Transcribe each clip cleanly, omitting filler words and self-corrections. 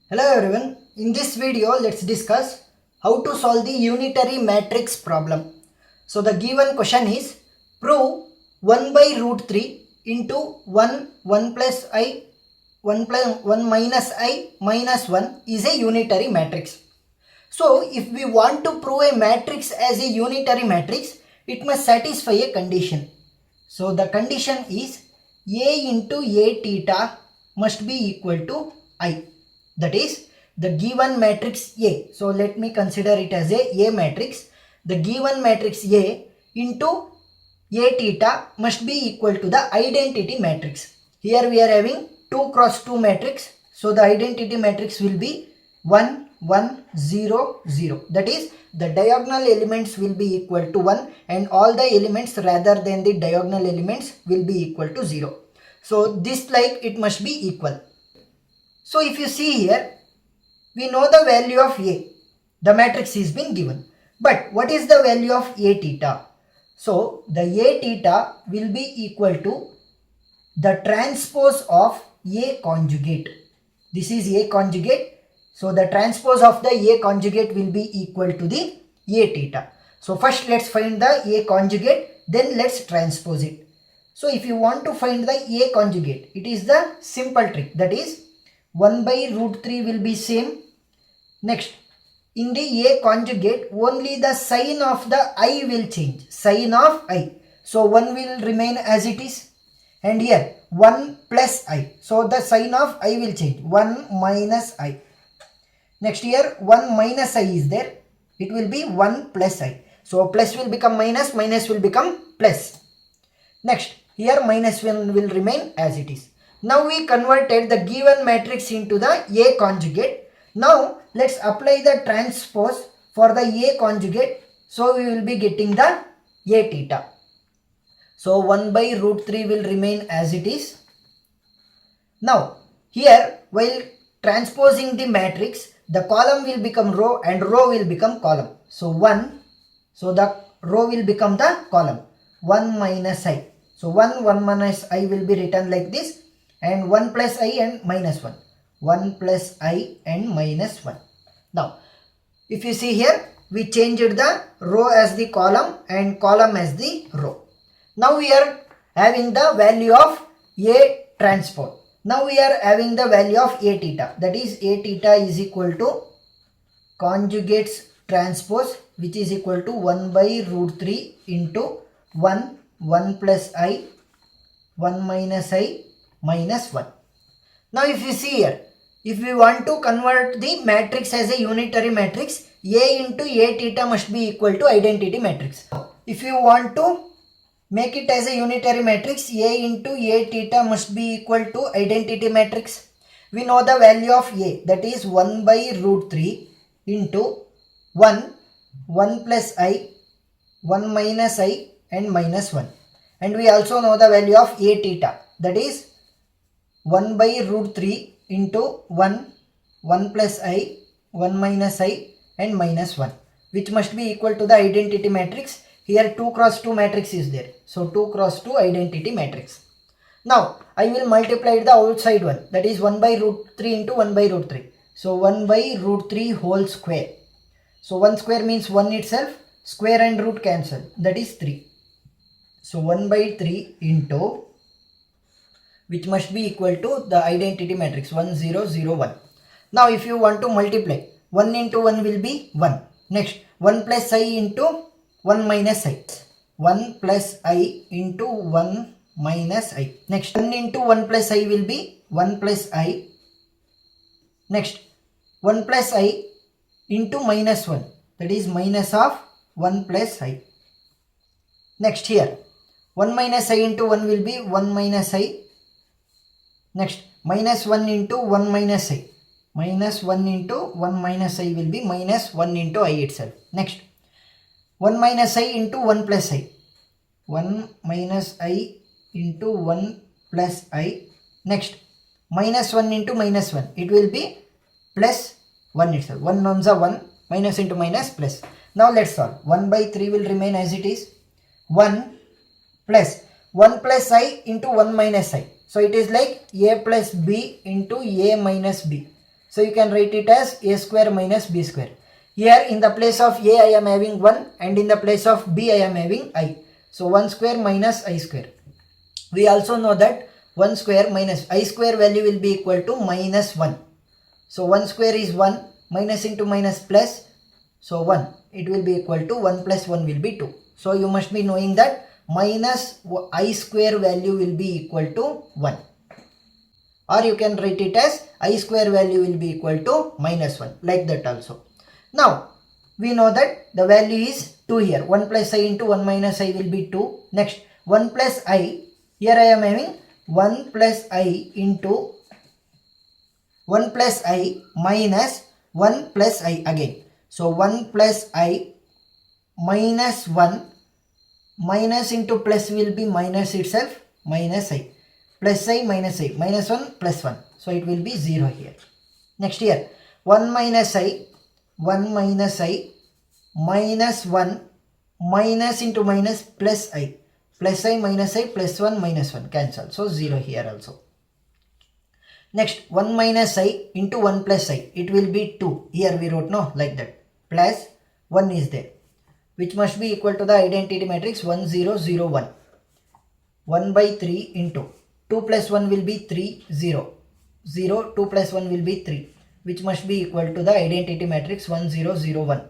Hello everyone, in this video let's discuss how to solve the unitary matrix problem. So the given question is prove 1 by root 3 into 1 plus I 1 minus I minus 1 is a unitary matrix. So if we want to prove a matrix as a unitary matrix, it must satisfy a condition. So the condition is A into A theta must be equal to I. That is the given matrix A. So let me consider it as a matrix. The given matrix A into A theta must be equal to the identity matrix. Here we are having 2 cross 2 matrix. So the identity matrix will be 1, 1, 0, 0. That is the diagonal elements will be equal to 1 and all the elements rather than the diagonal elements will be equal to 0. So this like it must be equal. So if you see here, we know the value of A. The matrix is been given. But what is the value of A theta? So the A theta will be equal to the transpose of A conjugate. This is A conjugate. So the transpose of the A conjugate will be equal to the A theta. So first let's find the A conjugate, then let's transpose it. So if you want to find the A conjugate, it is the simple trick, that is 1 by root 3 will be same. Next, in the A conjugate, only the sign of the I will change. Sign of I. So 1 will remain as it is. And here 1 plus I. So the sign of I will change. 1 minus I. Next here 1 minus I is there. It will be 1 plus I. So plus will become minus, minus will become plus. Next, here minus 1 will remain as it is. Now we converted the given matrix into the A conjugate. Now let's apply the transpose for the A conjugate. So we will be getting the A theta. So 1 by root 3 will remain as it is. Now here while transposing the matrix, the column will become row and row will become column. So 1, so the row will become the column. 1 minus I. So 1 minus I will be written like this. And 1 plus I and minus 1. 1 plus I and minus 1. Now, if you see here, we changed the row as the column and column as the row. Now we are having the value of A transpose. Now we are having the value of A theta. That is A theta is equal to conjugates transpose, which is equal to 1 by root 3 into 1 plus I, 1 minus I, minus 1. Now if you see here, if we want to convert the matrix as a unitary matrix, A into A theta must be equal to identity matrix. If you want to make it as a unitary matrix, A into A theta must be equal to identity matrix. We know the value of A, that is 1 by root 3 into 1 plus I, 1 minus I and minus 1. And we also know the value of A theta, that is 1 by root 3 into 1 plus I, 1 minus I and minus 1, which must be equal to the identity matrix. Here 2 cross 2 matrix is there. So 2 cross 2 identity matrix. Now I will multiply the outside one, that is 1 by root 3 into 1 by root 3. So 1 by root 3 whole square. So 1 square means 1 itself, square and root cancel, that is 3. So 1 by 3 into, which must be equal to the identity matrix 1 0 0 1. Now if you want to multiply, 1 into 1 will be 1. Next 1 plus I into 1 minus I. 1 plus I into 1 minus I. Next 1 into 1 plus I will be 1 plus I. Next 1 plus I into minus 1, that is minus of 1 plus I. Next here 1 minus I into 1 will be 1 minus I. Next minus 1 into 1 minus I. Minus 1 into 1 minus I will be minus 1 into I itself. Next 1 minus I into 1 plus I. 1 minus I into 1 plus I. Next minus 1 into minus 1. It will be plus 1 itself. 1 ones are 1. Minus into minus plus. Now let's solve. 1 by 3 will remain as it is. 1 plus 1 plus I into 1 minus I. So it is like A plus B into A minus B. So you can write it as a square minus b square. Here in the place of a I am having 1 and in the place of b I am having I. So 1 square minus I square. We also know that 1 square minus I square value will be equal to minus 1. So 1 square is 1, minus into minus plus, so 1. It will be equal to 1 plus 1 will be 2. So you must be knowing that minus I square value will be equal to 1. Or you can write it as I square value will be equal to minus 1, like that also. Now we know that the value is 2 here. 1 plus I into 1 minus I will be 2. Next 1 plus I, here I am having 1 plus I into 1 plus I minus 1 plus I again. So 1 plus I minus 1, minus into plus will be minus itself, minus I. Plus I minus I, minus 1 plus 1. So it will be 0 here. Next here 1 minus I, 1 minus I, minus 1, minus into minus plus I. Plus I minus I, plus 1 minus 1, cancel. So 0 here also. Next 1 minus I into 1 plus I, it will be 2. Here we wrote no, like that. Plus 1 is there, which must be equal to the identity matrix 1 0 0 1. 1 by 3 into 2 plus 1 will be 3 0. 0 2 plus 1 will be 3, which must be equal to the identity matrix 1 0 0 1.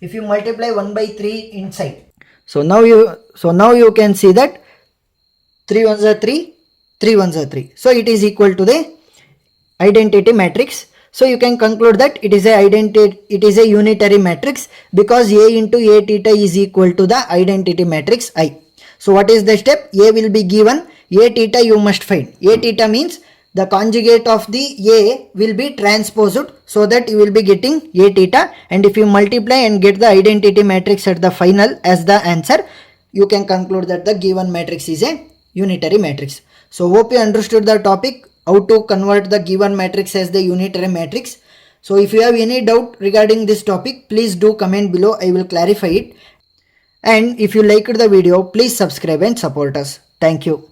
If you multiply 1 by 3 inside, so now you can see that 3 ones are 3, 3 ones are 3. So it is equal to the identity matrix. So you can conclude that it is a unitary matrix because A into A theta is equal to the identity matrix I. So what is the step? A will be given, A theta you must find. A theta means the conjugate of the A will be transposed, so that you will be getting A theta, and if you multiply and get the identity matrix at the final as the answer, you can conclude that the given matrix is a unitary matrix. So hope you understood the topic, how to convert the given matrix as the unitary matrix. So if you have any doubt regarding this topic, please do comment below, I will clarify it. And if you liked the video, please subscribe and support us. Thank you.